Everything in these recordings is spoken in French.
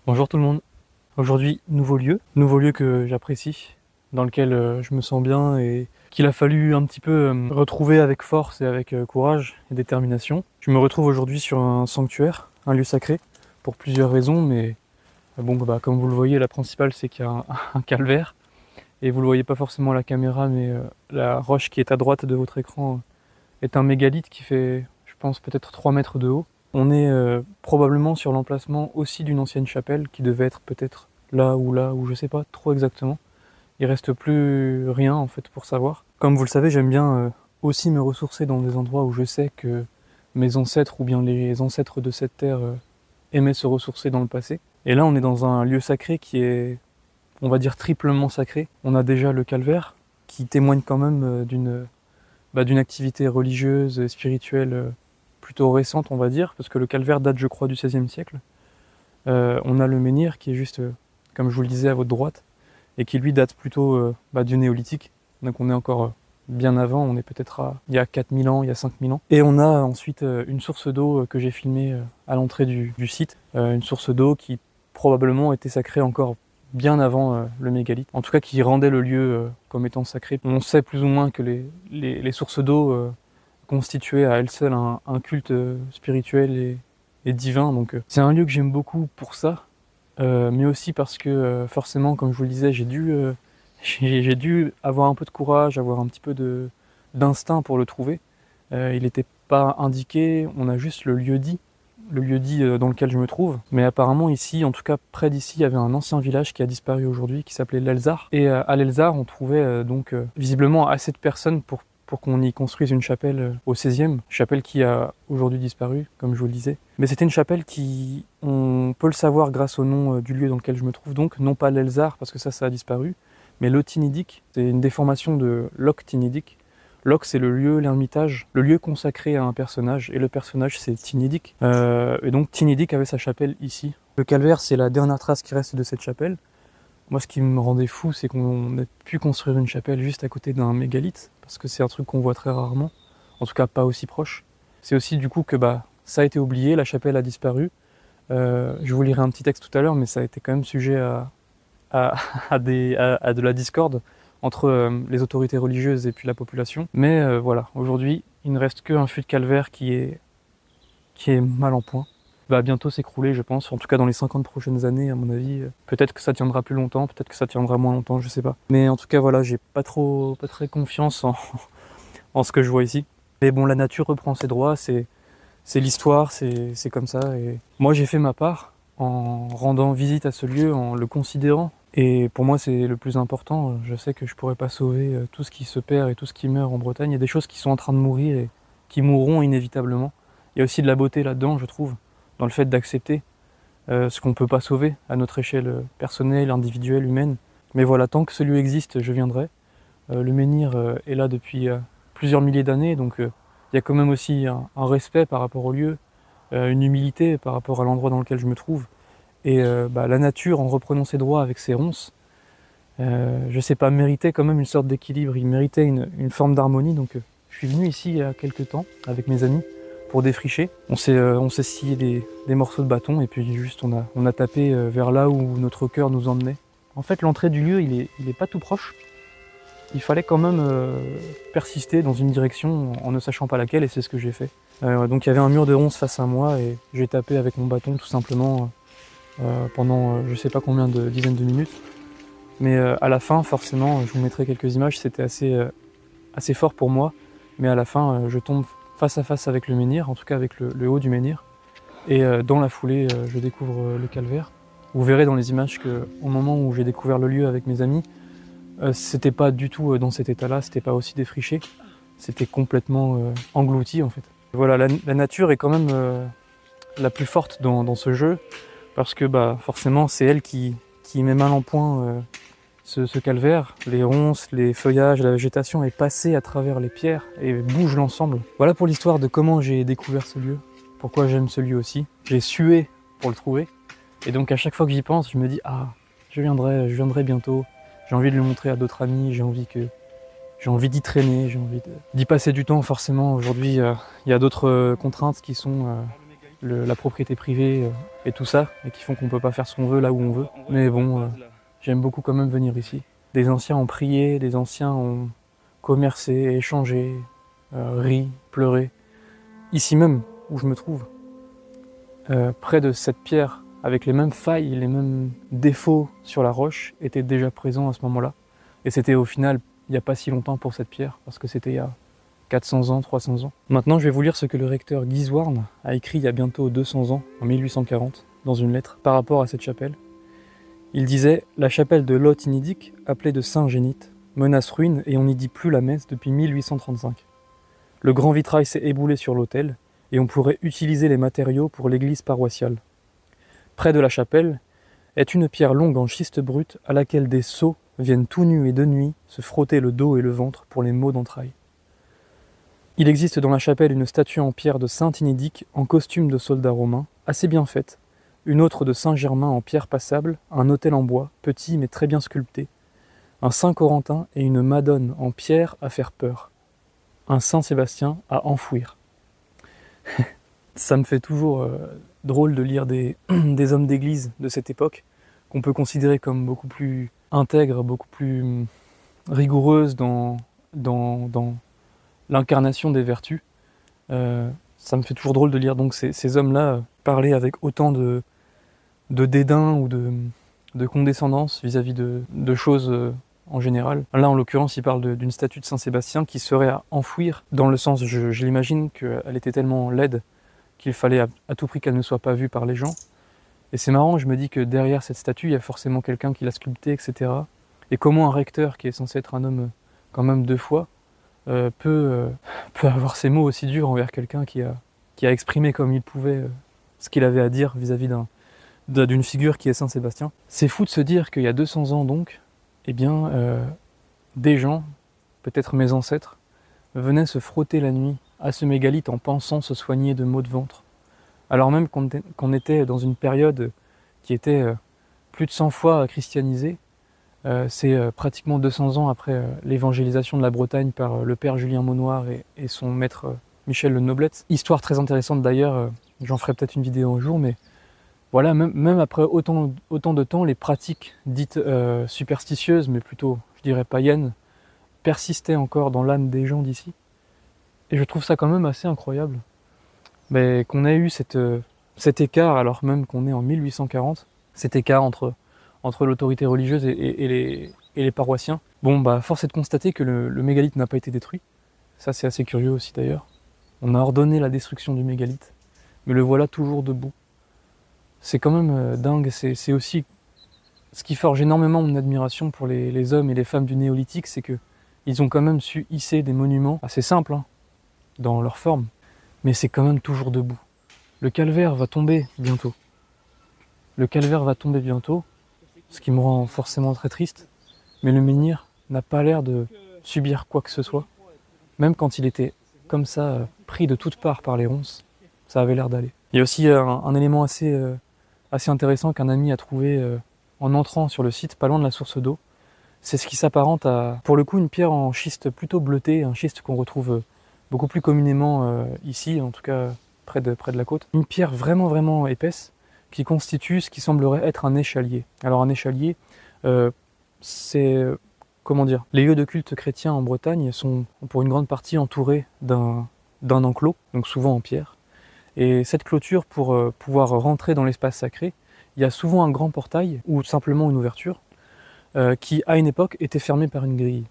Bonjour tout le monde. Aujourd'hui, nouveau lieu que j'apprécie, dans lequel je me sens bien et qu'il a fallu un petit peu retrouver avec force et avec courage et détermination. Je me retrouve aujourd'hui sur un sanctuaire, un lieu sacré, pour plusieurs raisons, mais comme vous le voyez, la principale c'est qu'il y a un calvaire, et vous le voyez pas forcément à la caméra, mais la roche qui est à droite de votre écran est un mégalithe qui fait, je pense, peut-être 3 mètres de haut. On est probablement sur l'emplacement aussi d'une ancienne chapelle qui devait être peut-être là, ou je sais pas trop exactement. Il reste plus rien en fait pour savoir. Comme vous le savez, j'aime bien aussi me ressourcer dans des endroits où je sais que mes ancêtres ou bien les ancêtres de cette terre aimaient se ressourcer dans le passé. Et là, on est dans un lieu sacré qui est, on va dire, triplement sacré. On a déjà le calvaire qui témoigne quand même d'une activité religieuse et spirituelle plutôt récente, on va dire, parce que le calvaire date, je crois, du XVIe siècle. On a le menhir qui est juste, comme je vous le disais, à votre droite, et qui lui date plutôt du néolithique. Donc on est encore bien avant, on est peut-être il y a 4000 ans, il y a 5000 ans. Et on a ensuite une source d'eau que j'ai filmée à l'entrée du site, une source d'eau qui probablement était sacrée encore bien avant le mégalithe, en tout cas qui rendait le lieu comme étant sacré. On sait plus ou moins que les sources d'eau constituaient à elles seules un culte spirituel et divin, donc c'est un lieu que j'aime beaucoup pour ça, mais aussi parce que forcément, comme je vous le disais, j'ai dû avoir un peu de courage, avoir un petit peu d'instinct pour le trouver. Il n'était pas indiqué, on a juste le lieu-dit dans lequel je me trouve. Mais apparemment ici, en tout cas près d'ici, il y avait un ancien village qui a disparu aujourd'hui, qui s'appelait l'Elzar. Et à l'Elzar, on trouvait visiblement assez de personnes pour qu'on y construise une chapelle au XVIe, chapelle qui a aujourd'hui disparu, comme je vous le disais. Mais c'était une chapelle qui, on peut le savoir grâce au nom du lieu dans lequel je me trouve, donc non pas l'Elzar, parce que ça a disparu, mais l'Otinidic, c'est une déformation de Loc Tinidic. Loc, c'est le lieu, l'ermitage, le lieu consacré à un personnage, et le personnage, c'est Tinidic. Et donc Tinidic avait sa chapelle ici. Le calvaire, c'est la dernière trace qui reste de cette chapelle. Moi, ce qui me rendait fou, c'est qu'on ait pu construire une chapelle juste à côté d'un mégalithe, parce que c'est un truc qu'on voit très rarement, en tout cas pas aussi proche. C'est aussi du coup que ça a été oublié, la chapelle a disparu. Je vous lirai un petit texte tout à l'heure, mais ça a été quand même sujet à de la discorde entre les autorités religieuses et puis la population. Mais voilà, aujourd'hui, il ne reste qu'un fût de calvaire qui est mal en point. Va bientôt s'écrouler, je pense, en tout cas dans les 50 prochaines années, à mon avis. Peut-être que ça tiendra plus longtemps, peut-être que ça tiendra moins longtemps, je sais pas. Mais en tout cas, voilà, j'ai pas très confiance en ce que je vois ici. Mais bon, la nature reprend ses droits, c'est l'histoire, c'est comme ça. Et moi, j'ai fait ma part en rendant visite à ce lieu, en le considérant. Et pour moi, c'est le plus important. Je sais que je pourrais pas sauver tout ce qui se perd et tout ce qui meurt en Bretagne. Il y a des choses qui sont en train de mourir et qui mourront inévitablement. Il y a aussi de la beauté là-dedans, je trouve, dans le fait d'accepter ce qu'on peut pas sauver à notre échelle personnelle, individuelle, humaine. Mais voilà, tant que ce lieu existe, je viendrai. Le menhir est là depuis plusieurs milliers d'années, donc il y a quand même aussi un respect par rapport au lieu, une humilité par rapport à l'endroit dans lequel je me trouve. Et la nature, en reprenant ses droits avec ses ronces, je sais pas, méritait quand même une sorte d'équilibre, il méritait une forme d'harmonie. Donc je suis venu ici il y a quelques temps avec mes amis pour défricher. On s'est scié des morceaux de bâton et puis juste on a tapé vers là où notre cœur nous emmenait. En fait, l'entrée du lieu, il est pas tout proche. Il fallait quand même persister dans une direction en ne sachant pas laquelle, et c'est ce que j'ai fait. Donc il y avait un mur de ronces face à moi et j'ai tapé avec mon bâton tout simplement pendant je sais pas combien de dizaines de minutes. Mais à la fin, forcément, je vous mettrai quelques images, c'était assez fort pour moi. Mais à la fin, je tombe face à face avec le menhir, en tout cas avec le haut du menhir. Et dans la foulée, je découvre le calvaire. Vous verrez dans les images qu'au moment où j'ai découvert le lieu avec mes amis, c'était pas du tout dans cet état-là, c'était pas aussi défriché. C'était complètement englouti en fait. Voilà, la nature est quand même la plus forte dans ce jeu, parce que forcément c'est elle qui met mal en point ce calvaire. Les ronces, les feuillages, la végétation est passée à travers les pierres et bouge l'ensemble. Voilà pour l'histoire de comment j'ai découvert ce lieu, pourquoi j'aime ce lieu aussi. J'ai sué pour le trouver, et donc à chaque fois que j'y pense, je me dis je viendrai bientôt. J'ai envie de le montrer à d'autres amis, j'ai envie d'y traîner, j'ai envie d'y passer du temps. Forcément, aujourd'hui, il y a d'autres contraintes qui sont la propriété privée et tout ça, et qui font qu'on peut pas faire ce qu'on veut là où on veut. Mais bon, j'aime beaucoup quand même venir ici. Des anciens ont prié, des anciens ont commercé, échangé, ri, pleuré. Ici même, où je me trouve, près de cette pierre, avec les mêmes failles, les mêmes défauts sur la roche, étaient déjà présents à ce moment-là. Et c'était au final, il n'y a pas si longtemps pour cette pierre, parce que c'était il y a 400 ans, 300 ans. Maintenant, je vais vous lire ce que le recteur Guiswarn a écrit il y a bientôt 200 ans, en 1840, dans une lettre, par rapport à cette chapelle. Il disait « La chapelle de Lot-Inidic, appelée de Saint-Génite, menace ruine et on n'y dit plus la messe depuis 1835. Le grand vitrail s'est éboulé sur l'autel et on pourrait utiliser les matériaux pour l'église paroissiale. Près de la chapelle est une pierre longue en schiste brut à laquelle des sots viennent tout nus et de nuit se frotter le dos et le ventre pour les maux d'entrailles. Il existe dans la chapelle une statue en pierre de Saint Inédic en costume de soldat romain, assez bien faite, une autre de Saint Germain en pierre passable, un autel en bois, petit mais très bien sculpté, un Saint Corentin et une Madone en pierre à faire peur, un Saint Sébastien à enfouir. » Ça me fait toujours drôle de lire des hommes d'église de cette époque, qu'on peut considérer comme beaucoup plus intègres, beaucoup plus rigoureuses dans l'incarnation des vertus. Ça me fait toujours drôle de lire donc ces hommes-là parler avec autant de dédain ou de condescendance vis-à-vis de choses en général. Là, en l'occurrence, il parle d'une statue de Saint-Sébastien qui serait à enfouir, dans le sens, je l'imagine, qu'elle était tellement laide qu'il fallait à tout prix qu'elle ne soit pas vue par les gens. Et c'est marrant, je me dis que derrière cette statue, il y a forcément quelqu'un qui l'a sculptée, etc. Et comment un recteur, qui est censé être un homme quand même deux fois, peut avoir ces mots aussi durs envers quelqu'un qui a exprimé comme il pouvait ce qu'il avait à dire vis-à-vis d'une figure qui est Saint-Sébastien. C'est fou de se dire qu'il y a 200 ans donc, eh bien, des gens, peut-être mes ancêtres, venaient se frotter la nuit à ce mégalithe en pensant se soigner de maux de ventre. Alors même qu'on était dans une période qui était plus de 100 fois christianisée, c'est pratiquement 200 ans après l'évangélisation de la Bretagne par le père Julien Maunoir et son maître Michel Le Noblet. Histoire très intéressante d'ailleurs, j'en ferai peut-être une vidéo un jour, mais voilà, même après autant de temps, les pratiques dites superstitieuses, mais plutôt, je dirais, païennes, persistaient encore dans l'âme des gens d'ici. Et je trouve ça quand même assez incroyable mais qu'on ait eu cet écart, alors même qu'on est en 1840, cet écart entre l'autorité religieuse et les paroissiens. Bon, bah, force est de constater que le mégalithe n'a pas été détruit. Ça, c'est assez curieux aussi d'ailleurs. On a ordonné la destruction du mégalithe, mais le voilà toujours debout. C'est quand même dingue, c'est aussi ce qui forge énormément mon admiration pour les hommes et les femmes du néolithique, c'est qu'ils ont quand même su hisser des monuments assez simples, hein, dans leur forme, mais c'est quand même toujours debout. Le calvaire va tomber bientôt. Le calvaire va tomber bientôt, ce qui me rend forcément très triste, mais le menhir n'a pas l'air de subir quoi que ce soit. Même quand il était comme ça, pris de toutes parts par les ronces, ça avait l'air d'aller. Il y a aussi un élément assez intéressant qu'un ami a trouvé en entrant sur le site, pas loin de la source d'eau. C'est ce qui s'apparente à, pour le coup, une pierre en schiste plutôt bleuté, un schiste qu'on retrouve beaucoup plus communément ici, en tout cas près de la côte. Une pierre vraiment vraiment épaisse qui constitue ce qui semblerait être un échalier. Alors un échalier, c'est, comment dire, les lieux de culte chrétiens en Bretagne sont pour une grande partie entourés d'un enclos, donc souvent en pierre. Et cette clôture, pour pouvoir rentrer dans l'espace sacré, il y a souvent un grand portail ou simplement une ouverture qui, à une époque, était fermée par une grille.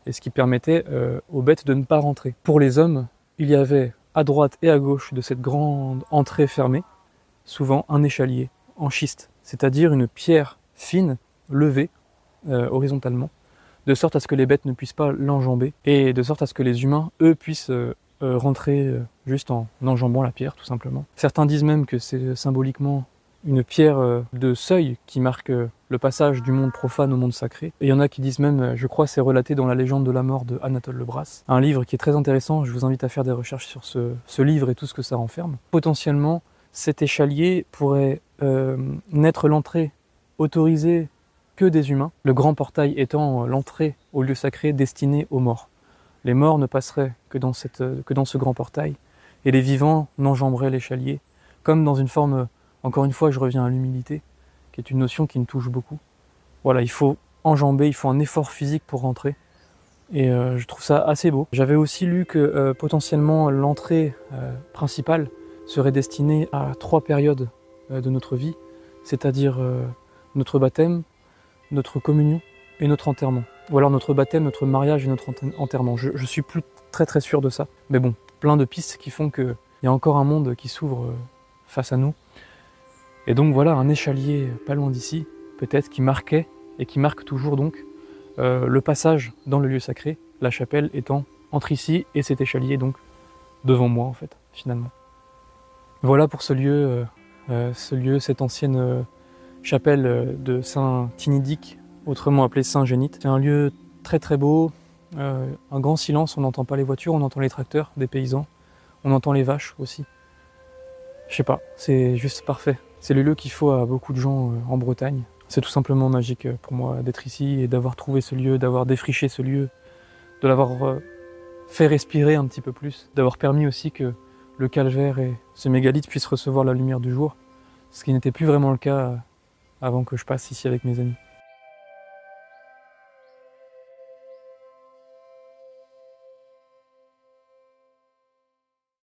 Et ce qui permettait aux bêtes de ne pas rentrer. Pour les hommes, il y avait à droite et à gauche de cette grande entrée fermée, souvent un échalier en schiste, c'est-à-dire une pierre fine, levée horizontalement, de sorte à ce que les bêtes ne puissent pas l'enjamber, et de sorte à ce que les humains, eux, puissent rentrer juste en enjambant la pierre, tout simplement. Certains disent même que c'est symboliquement une pierre de seuil qui marque le passage du monde profane au monde sacré. Et il y en a qui disent même, je crois c'est relaté dans La légende de la mort de Anatole Le Bras, un livre qui est très intéressant, je vous invite à faire des recherches sur ce livre et tout ce que ça renferme. Potentiellement, cet échalier pourrait n'être l'entrée autorisée que des humains, le grand portail étant l'entrée au lieu sacré destiné aux morts. Les morts ne passeraient que dans ce grand portail, et les vivants n'enjamberaient l'échalier comme dans une forme, encore une fois, je reviens à l'humilité, qui est une notion qui me touche beaucoup. Voilà, il faut enjamber, il faut un effort physique pour rentrer. Et je trouve ça assez beau. J'avais aussi lu que potentiellement l'entrée principale serait destinée à 3 périodes de notre vie, c'est-à-dire notre baptême, notre communion et notre enterrement. Ou alors notre baptême, notre mariage et notre enterrement. Je suis plus très sûr de ça. Mais bon, plein de pistes qui font qu'il y a encore un monde qui s'ouvre face à nous. Et donc voilà, un échalier pas loin d'ici, peut-être, qui marquait et qui marque toujours donc le passage dans le lieu sacré, la chapelle étant entre ici et cet échalier donc devant moi en fait, finalement. Voilà pour ce lieu, cette ancienne chapelle de Saint Tinidique, autrement appelé Saint Génite. C'est un lieu très beau, un grand silence, on n'entend pas les voitures, on entend les tracteurs des paysans, on entend les vaches aussi. Je sais pas, c'est juste parfait. C'est le lieu qu'il faut à beaucoup de gens en Bretagne. C'est tout simplement magique pour moi d'être ici et d'avoir trouvé ce lieu, d'avoir défriché ce lieu, de l'avoir fait respirer un petit peu plus, d'avoir permis aussi que le calvaire et ce mégalithe puissent recevoir la lumière du jour, ce qui n'était plus vraiment le cas avant que je passe ici avec mes amis.